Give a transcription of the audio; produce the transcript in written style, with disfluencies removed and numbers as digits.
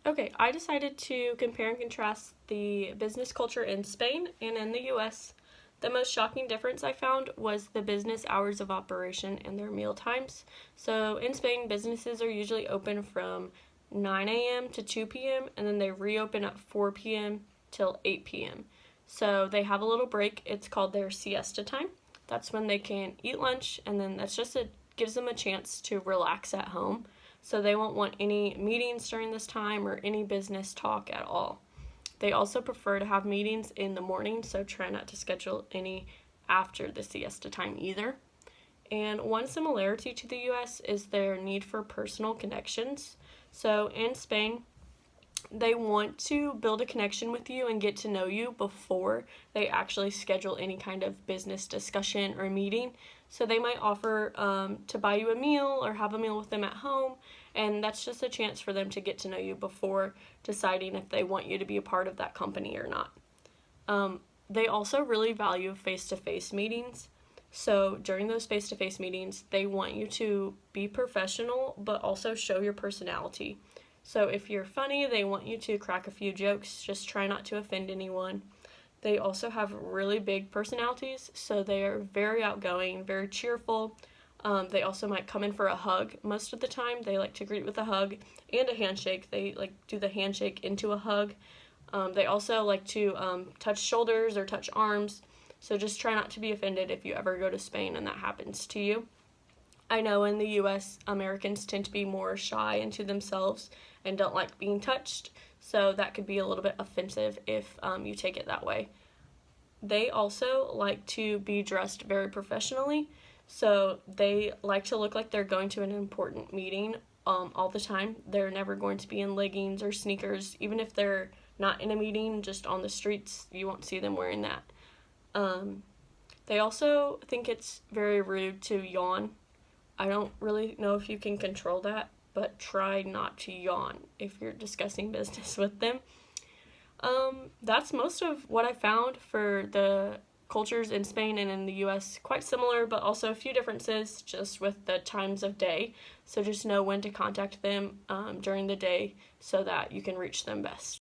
Okay, I decided to compare and contrast the business culture in Spain and in the US. The most shocking difference I found was the business hours of operation and their meal times. So in Spain, businesses are usually open from 9 a.m. to 2 p.m. and then they reopen at 4 p.m. till 8 p.m. So they have a little break. It's called their siesta time. That's when they can eat lunch, and then gives them a chance to relax at home. So they won't want any meetings during this time or any business talk at all. They also prefer to have meetings in the morning, so try not to schedule any after the siesta time either. And one similarity to the US is their need for personal connections. So in Spain, they want to build a connection with you and get to know you before they actually schedule any kind of business discussion or meeting. So they might offer to buy you a meal or have a meal with them at home, and that's just a chance for them to get to know you before deciding if they want you to be a part of that company or not. They also really value face-to-face meetings. So during those face-to-face meetings, they want you to be professional but also show your personality. So if you're funny, they want you to crack a few jokes, just try not to offend anyone. They also have really big personalities, so they are very outgoing, very cheerful. They also might come in for a hug. Most of the time, they like to greet with a hug and a handshake. They like do the handshake into a hug. They also like to touch shoulders or touch arms, so just try not to be offended if you ever go to Spain and that happens to you. I know in the US, Americans tend to be more shy and to themselves and don't like being touched, so that could be a little bit offensive if you take it that way. They also like to be dressed very professionally, so they like to look like they're going to an important meeting all the time. They're never going to be in leggings or sneakers, even if they're not in a meeting, just on the streets, you won't see them wearing that. They also think it's very rude to yawn. I don't really know if you can control that, but try not to yawn if you're discussing business with them. That's most of what I found for the cultures in Spain and in the US. Quite similar, but also a few differences just with the times of day. So just know when to contact them during the day so that you can reach them best.